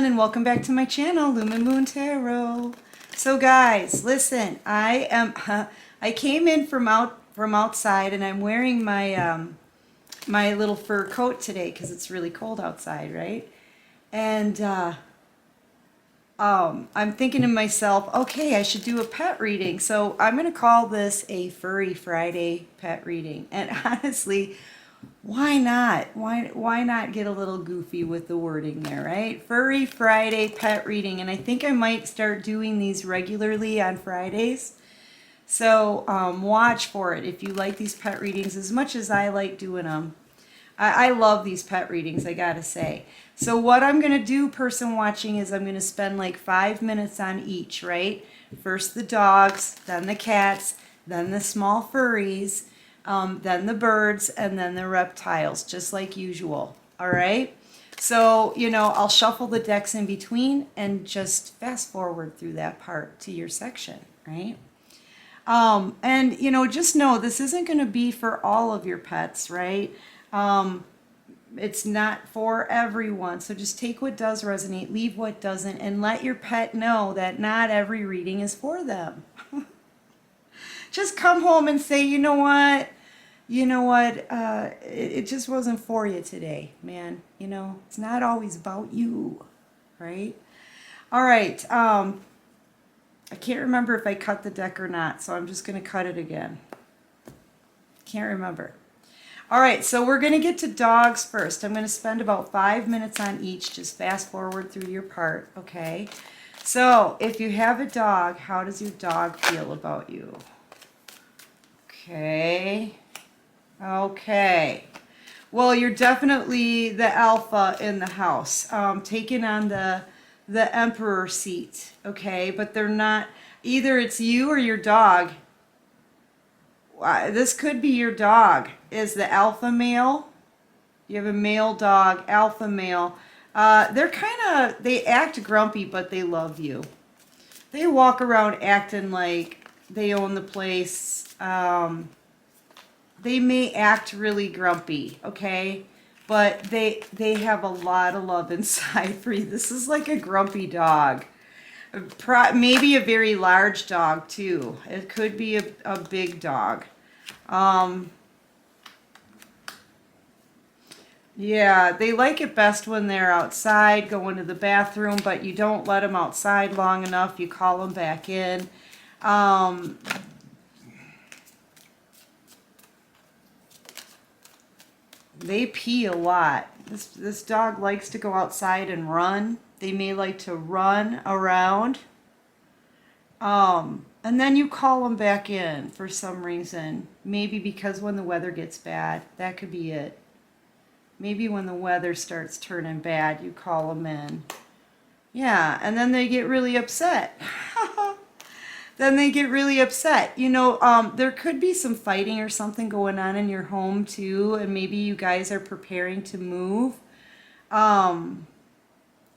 and welcome back to my channel, Lumen Moon Tarot. So guys, listen, I came in from outside, and I'm wearing my my little fur coat today because it's really cold outside, right? And I'm thinking to myself, okay, I should do a pet reading. So I'm going to call this a Furry Friday pet reading. And honestly, why not? Why not get a little goofy with the wording there, right? Furry Friday pet reading. And I think I might start doing these regularly on Fridays. So watch for it if you like these pet readings as much as I like doing them. I love these pet readings, I gotta say. So what I'm gonna do, person watching, is I'm gonna spend like 5 minutes on each, right? First the dogs, then the cats, then the small furries, then the birds, and then the reptiles, just like usual, all right? So, you know, I'll shuffle the decks in between and just fast forward through that part to your section, right? And, you know, just know this isn't gonna be for all of your pets, right? It's not for everyone, so just take what does resonate, leave what doesn't, and let your pet know that not every reading is for them. Just come home and say, you know what, it just wasn't for you today, man. You know, it's not always about you, right? All right, I can't remember if I cut the deck or not, so I'm just going to cut it again. Can't remember. All right, so we're going to get to dogs first. I'm going to spend about 5 minutes on each. Just fast forward through your part, okay? So if you have a dog, how does your dog feel about you? Okay. Okay. Well, you're definitely the alpha in the house, taking on the emperor seat, okay? But they're not, either it's you or your dog. This could be your dog is the alpha male. You have a male dog, alpha male. They act grumpy, but they love you. They walk around acting like they own the place. They may act really grumpy, okay? But they have a lot of love inside for you. This is like a grumpy dog. Maybe a very large dog too. It could be a big dog. Yeah, they like it best when they're outside, going to the bathroom, but you don't let them outside long enough. You call them back in. They pee a lot. This dog likes to go outside and run. They may like to run around. And then you call them back in for some reason. Maybe because when the weather gets bad, that could be it. Maybe when the weather starts turning bad, you call them in. Yeah, and then they get really upset. Then they get really upset. You know, there could be some fighting or something going on in your home too, and maybe you guys are preparing to move.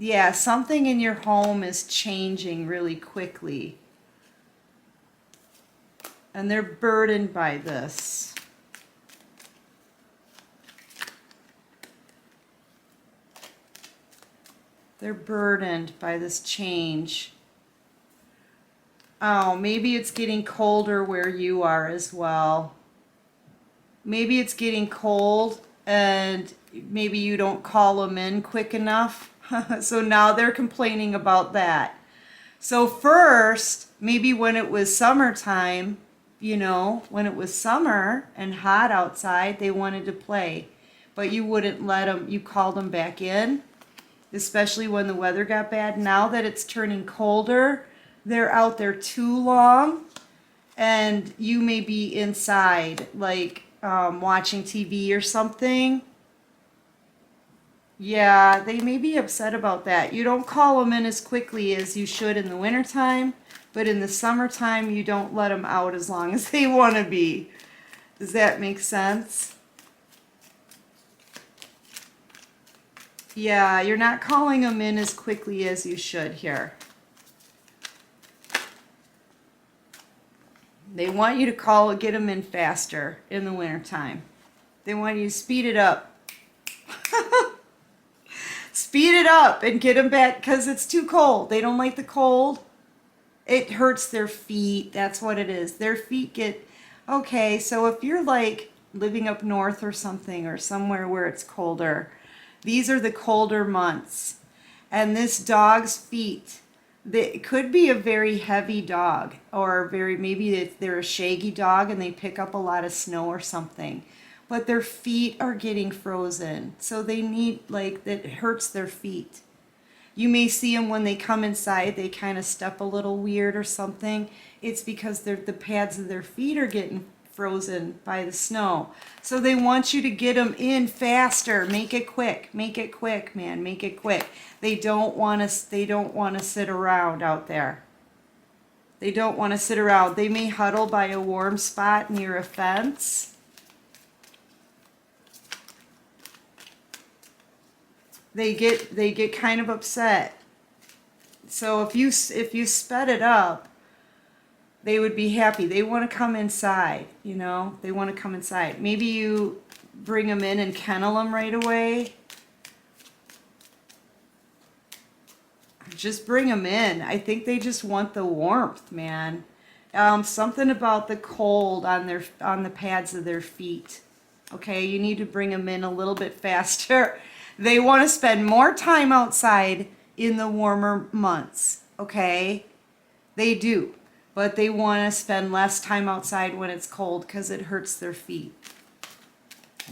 Yeah, something in your home is changing really quickly. And they're burdened by this. They're burdened by this change. Oh, maybe it's getting colder where you are as well. Maybe it's getting cold and maybe you don't call them in quick enough. So now they're complaining about that. So first, maybe when it was summertime, you know, when it was summer and hot outside, they wanted to play. But you wouldn't let them, you called them back in, especially when the weather got bad. Now that it's turning colder, they're out there too long, and you may be inside, like watching TV or something. Yeah, they may be upset about that. You don't call them in as quickly as you should in the wintertime, but in the summertime, you don't let them out as long as they want to be. Does that make sense? Yeah, you're not calling them in as quickly as you should here. They want you to get them in faster in the wintertime. They want you to speed it up. Speed it up and get them back because it's too cold. They don't like the cold. It hurts their feet. That's what it is. Their feet get, okay, so if you're like living up north or something or somewhere where it's colder, these are the colder months. And this dog's feet, it could be a very heavy dog or maybe they're a shaggy dog and they pick up a lot of snow or something. But their feet are getting frozen. So they need, like, that hurts their feet. You may see them when they come inside, they kind of step a little weird or something. It's because the pads of their feet are getting frozen by the snow. So they want you to get them in faster. Make it quick. Make it quick, man. Make it quick. They don't want to sit around out there. They don't want to sit around. They may huddle by a warm spot near a fence. They get kind of upset. So if you sped it up, they would be happy. They want to come inside, you know? They want to come inside. Maybe you bring them in and kennel them right away. Just bring them in. I think they just want the warmth, man. Something about the cold on the pads of their feet. Okay, you need to bring them in a little bit faster. They want to spend more time outside in the warmer months, okay? They do, but they want to spend less time outside when it's cold because it hurts their feet.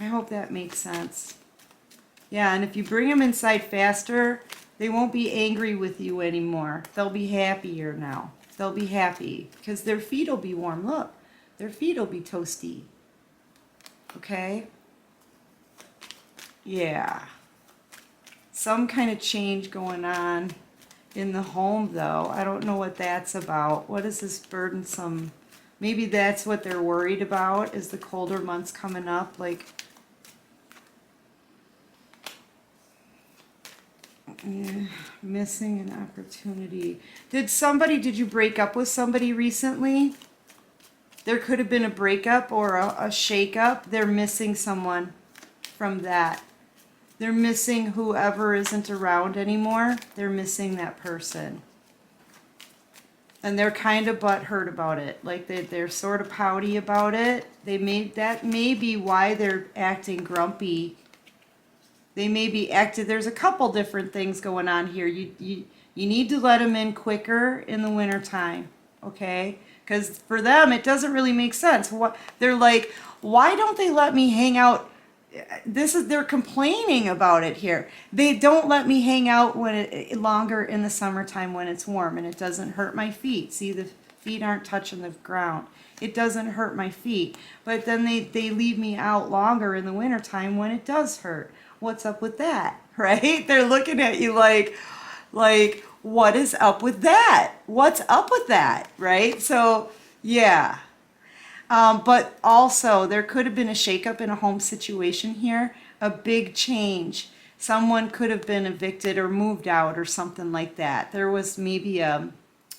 I hope that makes sense. Yeah, and if you bring them inside faster, they won't be angry with you anymore. They'll be happier now. They'll be happy because their feet will be warm. Look, their feet will be toasty. Okay? Yeah. Some kind of change going on in the home, though. I don't know what that's about. What is this burdensome? Maybe that's what they're worried about, is the colder months coming up. Like, missing an opportunity. Did you break up with somebody recently? There could have been a breakup or a shake-up. They're missing someone from that. They're missing whoever isn't around anymore. They're missing that person. And they're kind of butthurt about it. Like they're sort of pouty about it. That may be why they're acting grumpy. They may be there's a couple different things going on here. You need to let them in quicker in the wintertime, okay? Because for them, it doesn't really make sense. They're like, why don't they let me hang out? They're complaining about it here. They don't let me hang out longer in the summertime when it's warm and it doesn't hurt my feet. See, the feet aren't touching the ground. It doesn't hurt my feet. But then they leave me out longer in the wintertime when it does hurt. What's up with that, right? They're looking at you like, what is up with that? What's up with that, right? So, yeah. But also, there could have been a shakeup in a home situation here, a big change. Someone could have been evicted or moved out or something like that. There was maybe an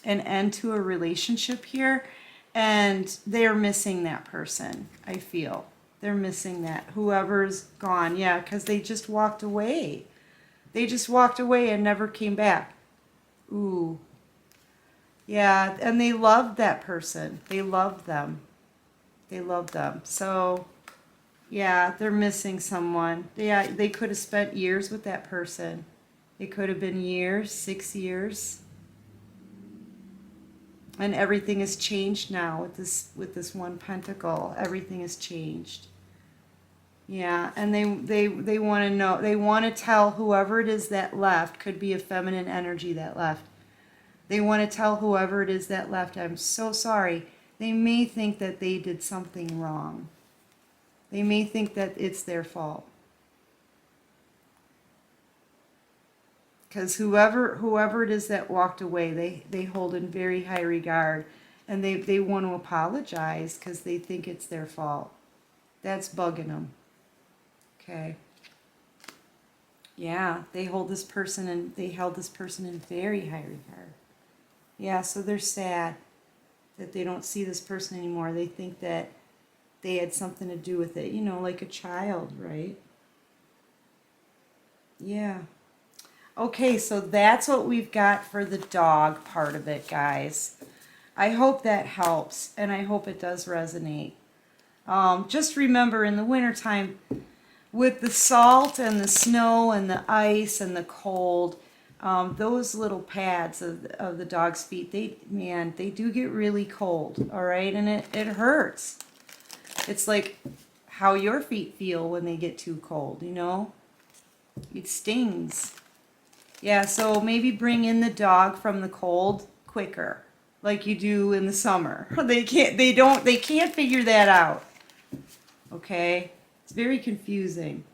end to a relationship here, and they're missing that person, I feel. They're missing that. Whoever's gone, yeah, because they just walked away. They just walked away and never came back. Ooh. Yeah, and they loved that person. They loved them. They love them. So, yeah, they're missing someone. Yeah, they could have spent years with that person. It could have been years, 6 years. And everything has changed now with this one pentacle. Everything has changed. Yeah, and they want to know. They want to tell whoever it is that left. Could be a feminine energy that left. They want to tell whoever it is that left, I'm so sorry. They may think that they did something wrong. They may think that it's their fault. Because whoever it is that walked away, they hold in very high regard. And they want to apologize because they think it's their fault. That's bugging them. Okay. Yeah, they held this person in very high regard. Yeah, so they're sad that they don't see this person anymore. They think that they had something to do with it. You know, like a child, right? Yeah. Okay, so that's what we've got for the dog part of it, guys. I hope that helps, and I hope it does resonate. Just remember, in the wintertime, with the salt and the snow and the ice and the cold, those little pads of the dog's feet, they do get really cold, all right? And it hurts. It's like how your feet feel when they get too cold, you know? It stings. Yeah, so maybe bring in the dog from the cold quicker, like you do in the summer. They can't figure that out. Okay? It's very confusing.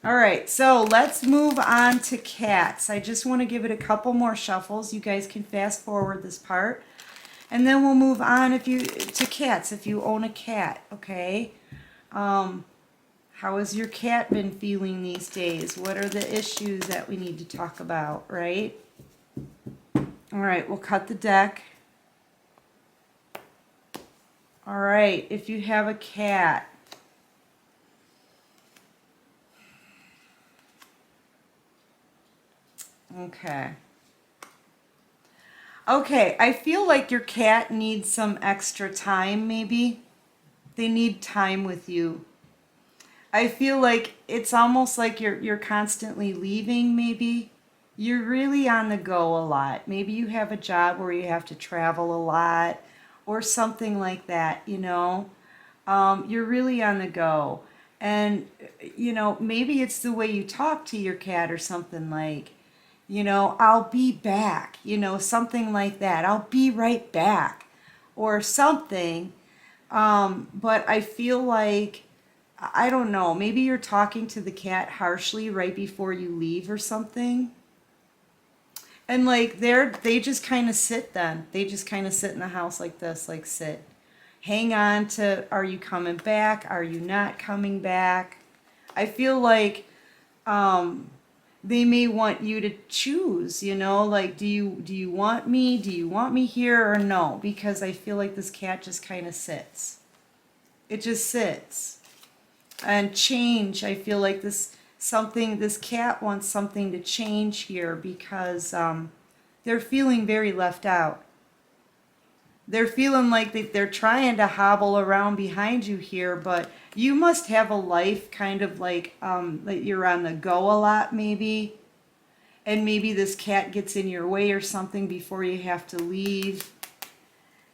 All right, so let's move on to cats. I just want to give it a couple more shuffles. You guys can fast forward this part. And then we'll move on to cats, if you own a cat, okay? How has your cat been feeling these days? What are the issues that we need to talk about, right? All right, we'll cut the deck. All right, if you have a cat, okay. Okay, I feel like your cat needs some extra time, maybe. They need time with you. I feel like it's almost like you're constantly leaving, maybe. You're really on the go a lot. Maybe you have a job where you have to travel a lot or something like that, you know. You're really on the go. And, you know, maybe it's the way you talk to your cat or something like, you know, I'll be back, you know, something like that. I'll be right back or something. But I feel like, I don't know, maybe you're talking to the cat harshly right before you leave or something. And like they just kind of sit then. They just kind of sit in the house like this, like sit. Hang on to, are you coming back? Are you not coming back? I feel like they may want you to choose, you know, like do you want me? Do you want me here or no? Because I feel like this cat just kind of sits. It just sits. And change, I feel like this cat wants something to change here because they're feeling very left out. They're feeling like they're trying to hobble around behind you here, but you must have a life kind of like that you're on the go a lot maybe. And maybe this cat gets in your way or something before you have to leave.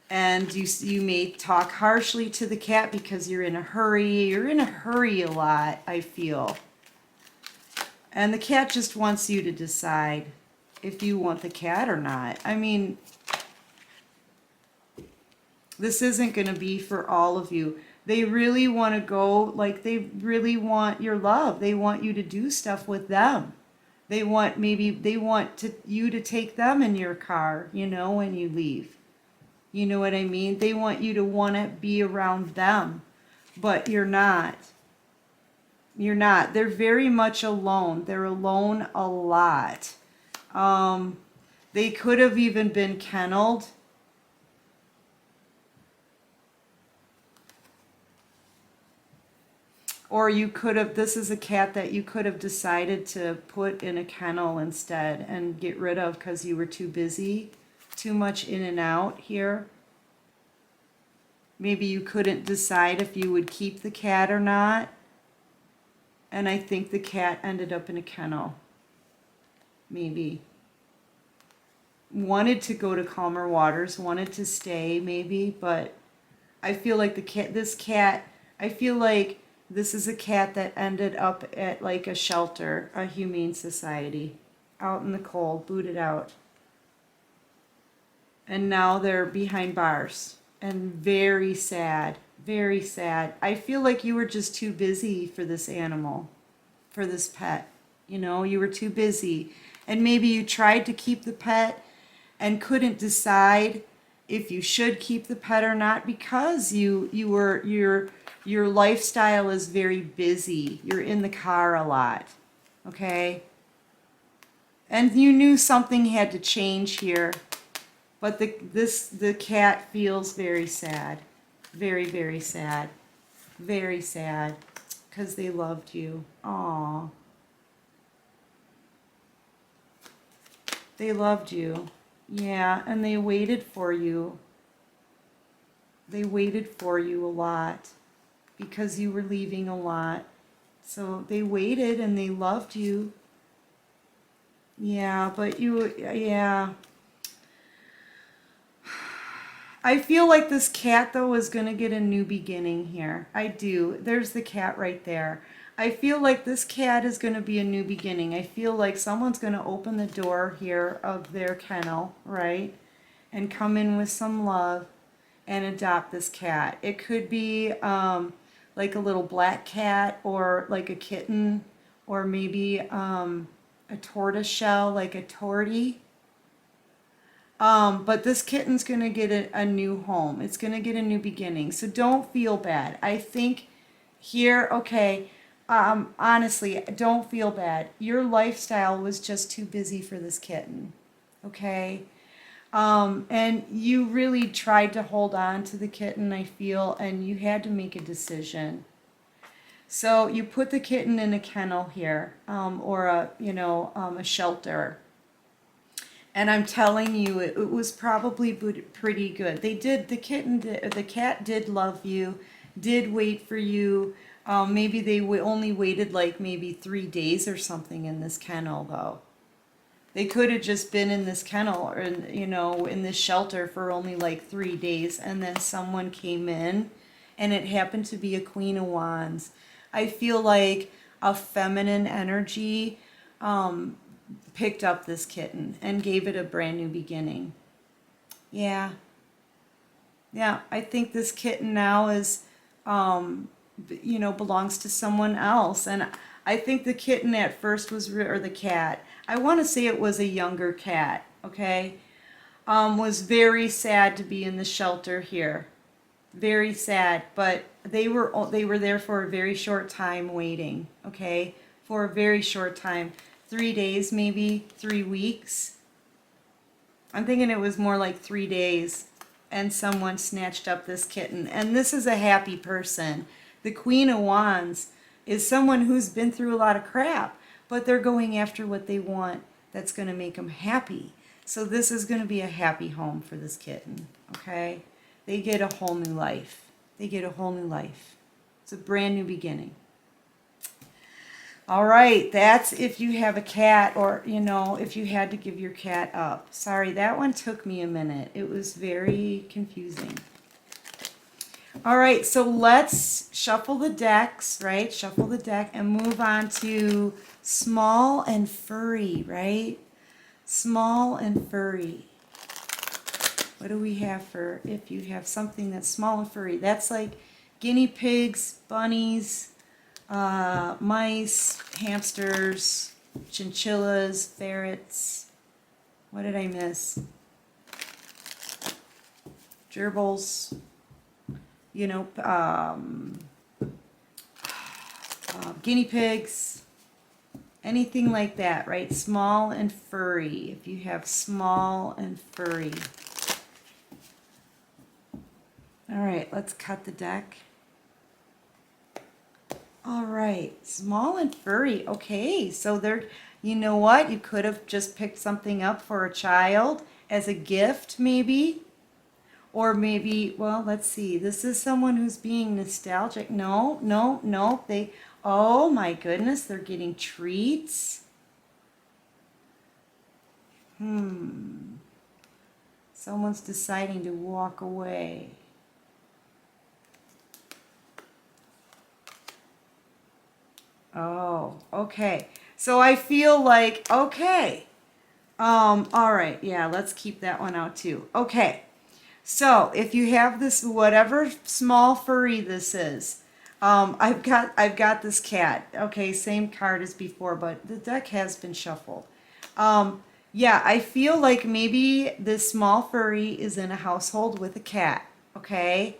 And you may talk harshly to the cat because you're in a hurry. You're in a hurry a lot, I feel. And the cat just wants you to decide if you want the cat or not. I mean, this isn't going to be for all of you. They really want to go, like they really want your love. They want you to do stuff with them. They want you to take them in your car, you know, when you leave. You know what I mean? They want you to want to be around them, but you're not. You're not. They're very much alone. They're alone a lot. They could have even been kenneled. Or you could have, this is a cat that you could have decided to put in a kennel instead and get rid of because you were too busy, too much in and out here. Maybe you couldn't decide if you would keep the cat or not. And I think the cat ended up in a kennel. Maybe. Wanted to go to calmer waters, wanted to stay maybe, but I feel like I feel like this is a cat that ended up at like a shelter, a humane society, out in the cold, booted out. And now they're behind bars and very sad, very sad. I feel like you were just too busy for this animal, for this pet. You know, you were too busy. And maybe you tried to keep the pet and couldn't decide if you should keep the pet or not because your lifestyle is very busy. You're in the car a lot. Okay? And you knew something had to change here. But the cat feels very sad. Very, very sad. Very sad. Because they loved you. Aww. They loved you. Yeah, and they waited for you. They waited for you a lot because you were leaving a lot. So they waited and they loved you. Yeah, but yeah. I feel like this cat, though, is going to get a new beginning here. I do. There's the cat right there. I feel like this cat is going to be a new beginning. I feel like someone's going to open the door here of their kennel, right? And come in with some love and adopt this cat. It could be like a little black cat or like a kitten or maybe a tortoise shell, like a tortie. But this kitten's going to get a new home. It's going to get a new beginning. So don't feel bad. I think here, okay, honestly, don't feel bad. Your lifestyle was just too busy for this kitten. Okay? And you really tried to hold on to the kitten, I feel, and you had to make a decision. So you put the kitten in a kennel here, or a shelter. And I'm telling you, it was probably pretty good. The cat did love you, did wait for you. Maybe they only waited like maybe 3 days or something in this kennel, though. They could have just been in this kennel or in this shelter for only like 3 days, and then someone came in, and it happened to be a Queen of Wands. I feel like a feminine energy picked up this kitten and gave it a brand new beginning. Yeah. Yeah, I think this kitten now is, belongs to someone else. And I think the kitten at first or the cat, I want to say it was a younger cat, okay? Was very sad to be in the shelter here. Very sad, but they were there for a very short time waiting, okay? For a very short time. 3 days, maybe 3 weeks. I'm thinking it was more like 3 days, and someone snatched up this kitten. And this is a happy person. The Queen of Wands is someone who's been through a lot of crap, but they're going after what they want that's going to make them happy. So this is going to be a happy home for this kitten, okay? They get a whole new life. They get a whole new life. It's a brand new beginning. All right, that's if you have a cat or, if you had to give your cat up. Sorry, that one took me a minute. It was very confusing. All right, so let's shuffle the decks, right? Shuffle the deck and move on to small and furry, right? Small and furry. What do we have for if you have something that's small and furry? That's like guinea pigs, bunnies, mice, hamsters, chinchillas, ferrets. What did I miss? Gerbils, guinea pigs, anything like that, right? Small and furry. If you have small and furry. All right, let's cut the deck. All right, small and furry. Okay, so you know what? You could have just picked something up for a child as a gift, maybe. Or maybe, well, let's see. This is someone who's being nostalgic. No. Oh my goodness, they're getting treats. Someone's deciding to walk away. Oh, okay. So I feel like, okay. All right. Yeah, let's keep that one out too. Okay. So if you have this, whatever small furry this is, I've got this cat. Okay, same card as before, but the deck has been shuffled. Yeah, I feel like maybe this small furry is in a household with a cat. Okay.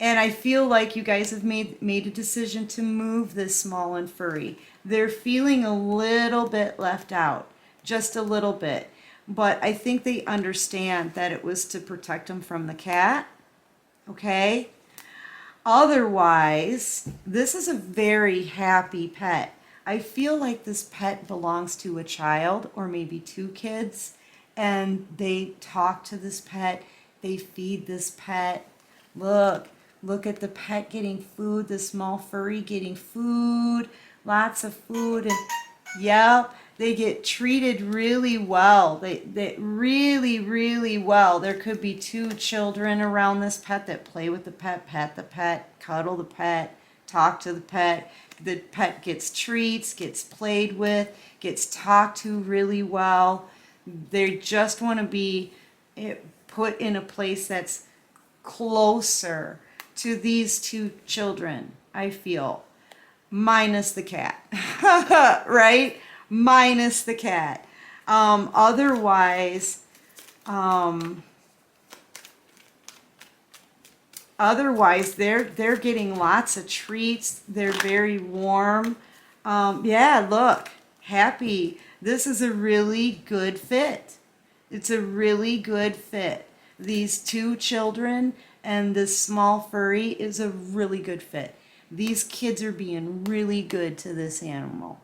And I feel like you guys have made a decision to move this small and furry. They're feeling a little bit left out, just a little bit. But I think they understand that it was to protect them from the cat. Okay? Otherwise, this is a very happy pet. I feel like this pet belongs to a child or maybe two kids, and they talk to this pet, they feed this pet. Look, look at the pet getting food, the small furry getting food, lots of food, and yep, they get treated really well. They really, really well. There could be two children around this pet that play with the pet the pet, cuddle the pet, talk to the pet. The pet gets treats, gets played with, gets talked to really well. They just want to be put in a place that's closer to these two children, I feel. Minus the cat, right? Minus the cat. Otherwise, they're getting lots of treats. They're very warm. Yeah, look, happy. This is a really good fit. It's a really good fit. These two children and this small furry is a really good fit. These kids are being really good to this animal.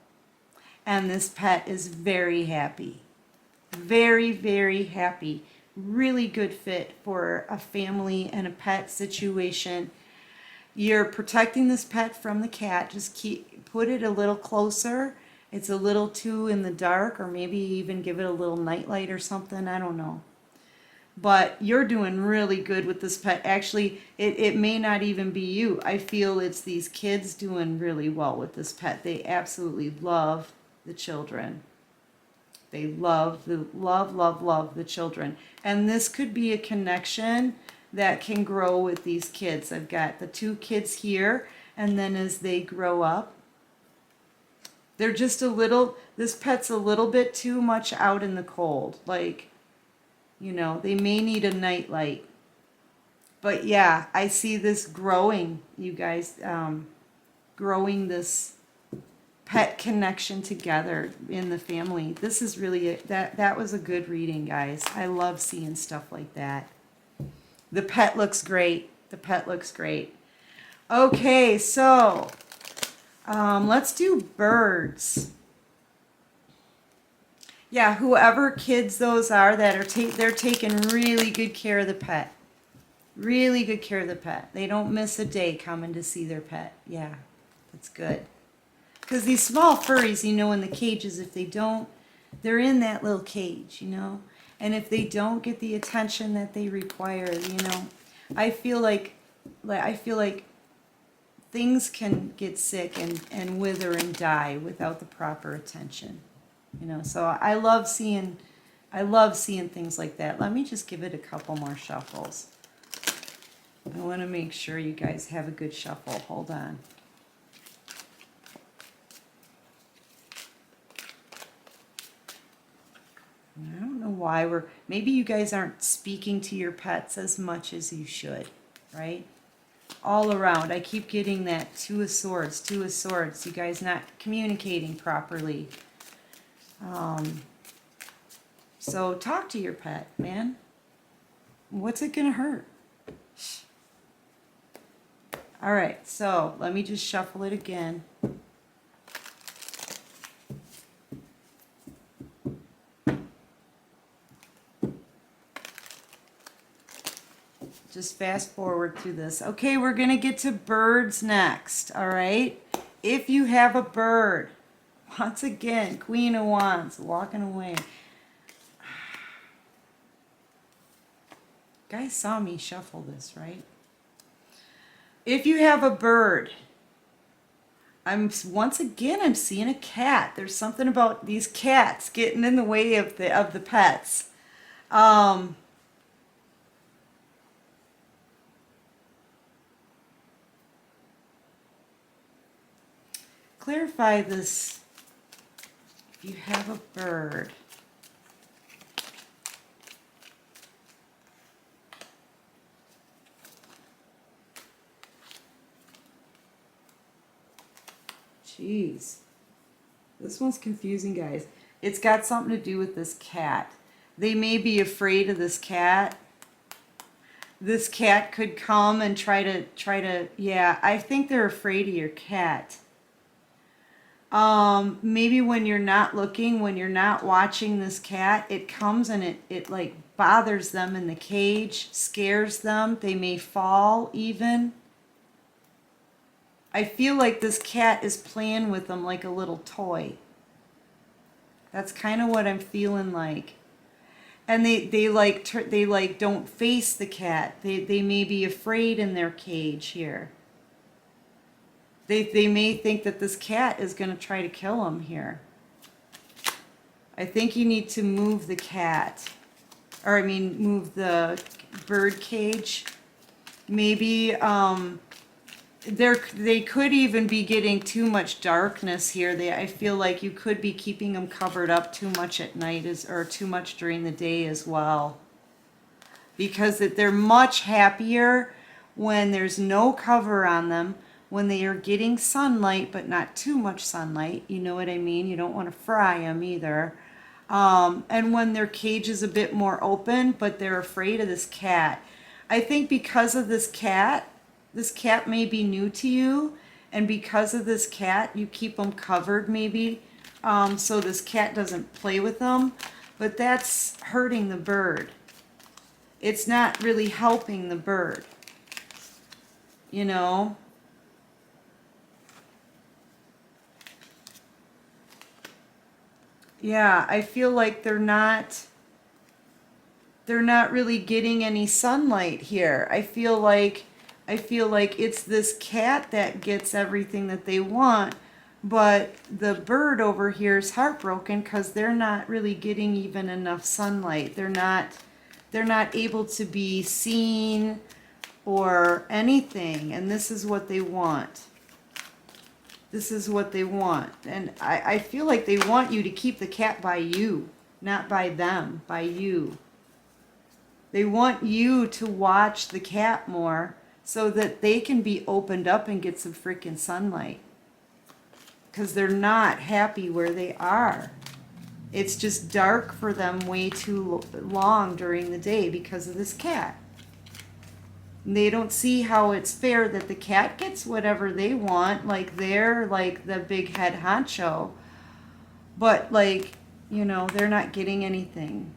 And this pet is very happy. Very, very happy. Really good fit for a family and a pet situation. You're protecting this pet from the cat. Just put it a little closer. It's a little too in the dark, or maybe even give it a little nightlight or something. I don't know. But you're doing really good with this pet. Actually, it may not even be you. I feel it's these kids doing really well with this pet. They absolutely love the children. They love the children. And this could be a connection that can grow with these kids. I've got the two kids here, and then as they grow up, they're just this pet's a little bit too much out in the cold. Like, they may need a nightlight. But yeah, I see this growing, you guys, growing this pet connection together in the family. This is really, that was a good reading, guys. I love seeing stuff like that. The pet looks great. The pet looks great. Okay, so let's do birds. Yeah, whoever kids those are that are they're taking really good care of the pet. Really good care of the pet. They don't miss a day coming to see their pet. Yeah, that's good. Because these small furries, in the cages, if they don't, they're in that little cage, And if they don't get the attention that they require, I feel like things can get sick and wither and die without the proper attention. So I love seeing things like that. Let me just give it a couple more shuffles. I want to make sure you guys have a good shuffle. Hold on. I don't know why maybe you guys aren't speaking to your pets as much as you should, right? All around, I keep getting that Two of Swords. You guys not communicating properly. So talk to your pet, man. What's it gonna hurt? All right, so let me just shuffle it again. Just fast forward through this. Okay, we're going to get to birds next, all right? If you have a bird, once again, Queen of Wands, walking away. Guys saw me shuffle this, right? If you have a bird, I'm seeing a cat. There's something about these cats getting in the way of the pets. Clarify this. If you have a bird. Jeez. This one's confusing, guys. It's got something to do with this cat. They may be afraid of this cat. This cat could come and try to, yeah, I think they're afraid of your cat. Maybe when you're not looking, when you're not watching this cat, it comes and it like bothers them in the cage, scares them. They may fall even. I feel like this cat is playing with them like a little toy. That's kind of what I'm feeling like. And they like don't face the cat. They may be afraid in their cage here. They may think that this cat is going to try to kill them here. I think you need to move the cat. Or I mean move the bird cage. Maybe they could even be getting too much darkness here. I feel like you could be keeping them covered up too much at night or too much during the day as well. Because they're much happier when there's no cover on them, when they are getting sunlight, but not too much sunlight. You know what I mean? You don't want to fry them either. And when their cage is a bit more open, but they're afraid of this cat. I think because of this cat may be new to you, and because of this cat, you keep them covered maybe, so this cat doesn't play with them, but that's hurting the bird. It's not really helping the bird, you know? Yeah, I feel like they're not really getting any sunlight here. I feel like it's this cat that gets everything that they want, but the bird over here is heartbroken because they're not really getting even enough sunlight. They're not able to be seen or anything, and this is what they want. This is what they want. And I feel like they want you to keep the cat by you, not by them, by you. They want you to watch the cat more so that they can be opened up and get some freaking sunlight. Because they're not happy where they are. It's just dark for them way too long during the day because of this cat. And they don't see how it's fair that the cat gets whatever they want, like they're like the big head honcho. But like, you know, they're not getting anything.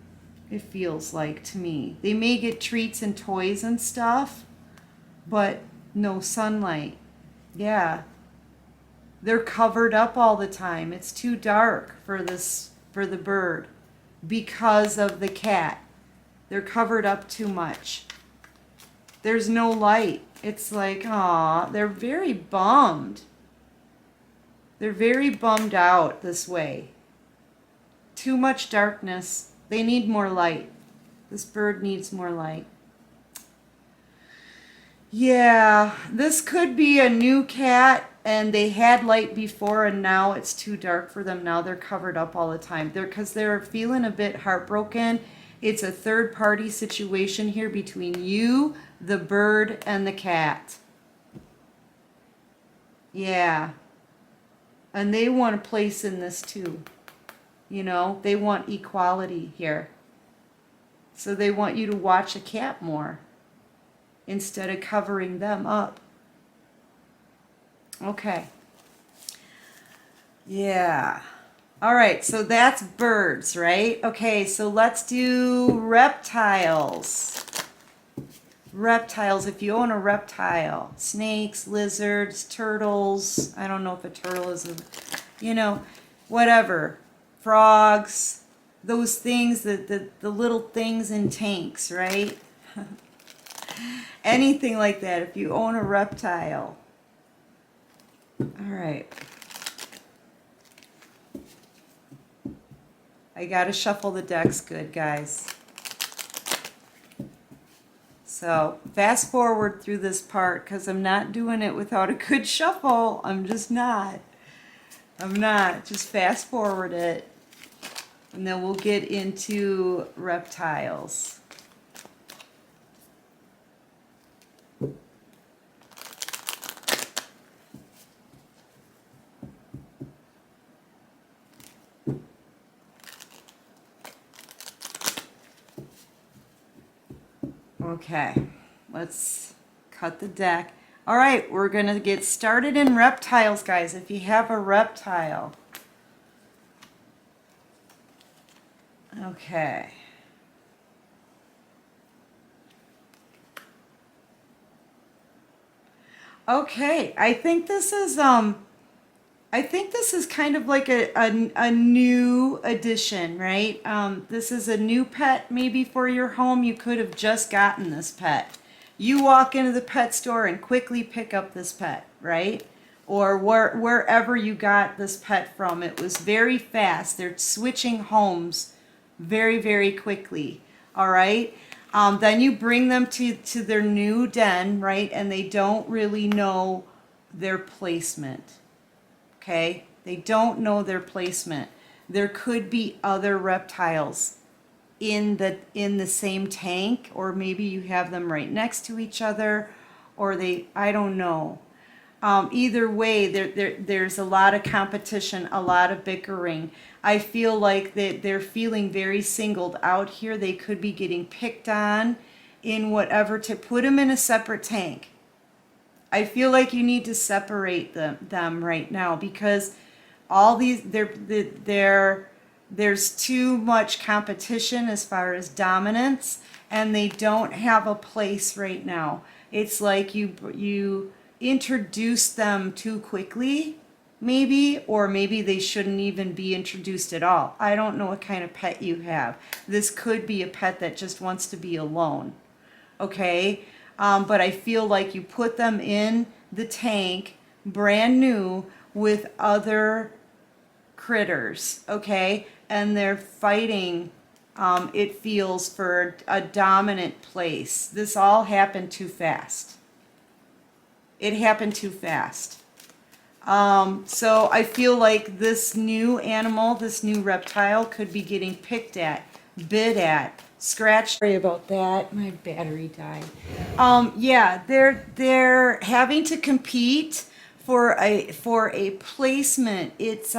It feels like to me. They may get treats and toys and stuff, but no sunlight. Yeah. They're covered up all the time. It's too dark for the bird because of the cat. They're covered up too much. There's no light. It's like, aw, they're very bummed. They're very bummed out this way. Too much darkness. They need more light. This bird needs more light. Yeah, this could be a new cat and they had light before and now it's too dark for them. Now they're covered up all the time. Because they're feeling a bit heartbroken. It's a third party situation here between you, the bird, and the cat. Yeah. And they want a place in this too. You know, they want equality here. So they want you to watch the cat more instead of covering them up. Okay. Yeah. All right, so that's birds, right? Okay, so let's do reptiles. Reptiles, if you own a reptile. Snakes, lizards, turtles. I don't know if a turtle is whatever. Frogs, those things, the little things in tanks, right? Anything like that, if you own a reptile. All right. I gotta shuffle the decks good, guys. So fast forward through this part because I'm not doing it without a good shuffle. I'm just not. Just fast forward it. And then we'll get into reptiles. Okay, let's cut the deck. All right, we're going to get started in reptiles, guys. If you have a reptile. Okay. Okay, I think this is kind of like a new addition, right? This is a new pet maybe for your home. You could have just gotten this pet. You walk into the pet store and quickly pick up this pet, right? Or wherever you got this pet from. It was very fast. They're switching homes very, very quickly, all right? Then you bring them to their new den, right? And they don't really know their placement. Okay, they don't know their placement. There could be other reptiles in the same tank, or maybe you have them right next to each other, or I don't know. Either way, there's a lot of competition, a lot of bickering. I feel like they're feeling very singled out here. They could be getting picked on in whatever, to put them in a separate tank. I feel like you need to separate them right now, because all these there's too much competition as far as dominance, and they don't have a place right now. It's like you introduce them too quickly, maybe, or maybe they shouldn't even be introduced at all. I don't know what kind of pet you have. This could be a pet that just wants to be alone. Okay? But I feel like you put them in the tank, brand new, with other critters, okay? And they're fighting, it feels, for a dominant place. This all happened too fast. It happened too fast. So I feel like this new animal, this new reptile, could be getting picked at, bid at, scratched. Sorry about that. My battery died. Yeah, they're having to compete for a placement. It's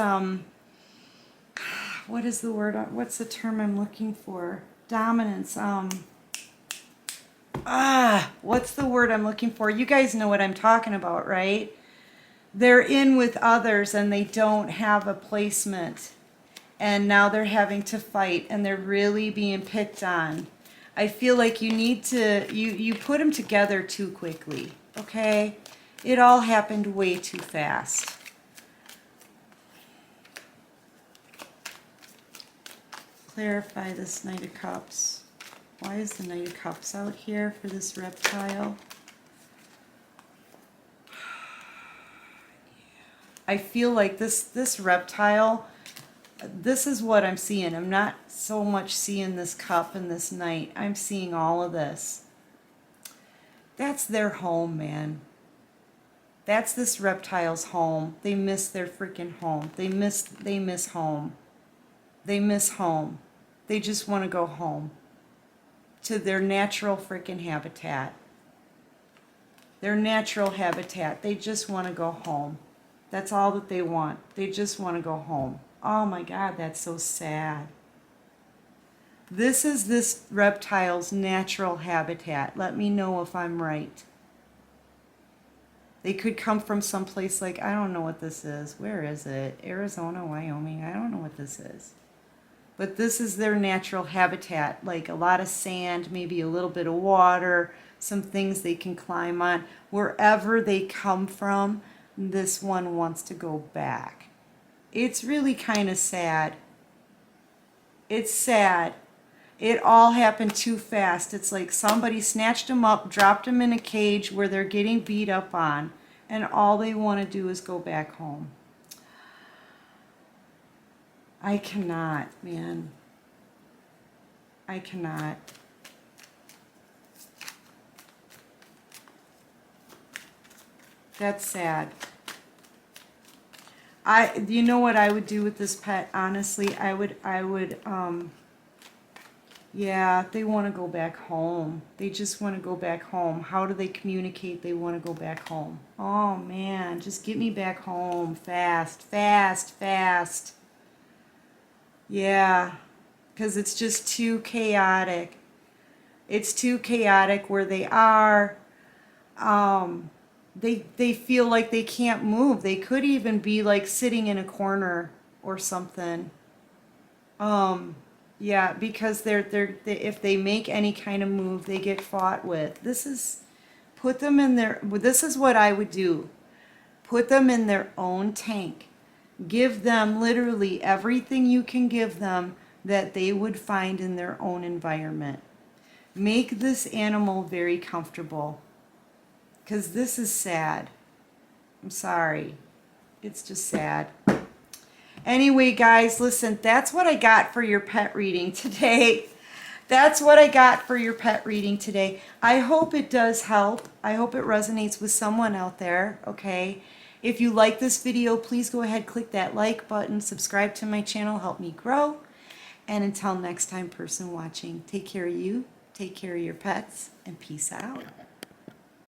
what is the word? What's the term I'm looking for? Dominance. What's the word I'm looking for? You guys know what I'm talking about, right? They're in with others and they don't have a placement. And now they're having to fight, and they're really being picked on. I feel like you need to, you put them together too quickly, okay? It all happened way too fast. Clarify this Knight of Cups. Why is the Knight of Cups out here for this reptile? I feel like this reptile, this is what I'm seeing. I'm not so much seeing this cup and this knight. I'm seeing all of this. That's their home, man. That's this reptile's home. They miss their freaking home. They miss home. They miss home. They just want to go home to their natural freaking habitat. Their natural habitat. They just want to go home. That's all that they want. They just want to go home. Oh my God, that's so sad. This is this reptile's natural habitat. Let me know if I'm right. They could come from someplace like, I don't know what this is. Where is it? Arizona, Wyoming? I don't know what this is. But this is their natural habitat, like a lot of sand, maybe a little bit of water, some things they can climb on. Wherever they come from, this one wants to go back. It's really kind of sad. It's sad. It all happened too fast. It's like somebody snatched them up, dropped them in a cage where they're getting beat up on, and all they want to do is go back home. I cannot, man. I cannot. That's sad. You know what I would do with this pet? Honestly, I would, yeah, they want to go back home. They just want to go back home. How do they communicate they want to go back home? Oh man, just get me back home fast, fast, fast. Yeah, because it's just too chaotic. It's too chaotic where they are. they feel like they can't move. They could even be like sitting in a corner or something. Yeah, because if they make any kind of move, they get fought with. Put them in their, this is what I would do. Put them in their own tank. Give them literally everything you can give them that they would find in their own environment. Make this animal very comfortable. Because this is sad. I'm sorry. It's just sad. Anyway, guys, listen, that's what I got for your pet reading today. That's what I got for your pet reading today. I hope it does help. I hope it resonates with someone out there, okay? If you like this video, please go ahead, click that like button, subscribe to my channel, help me grow. And until next time, person watching, take care of you, take care of your pets, and peace out.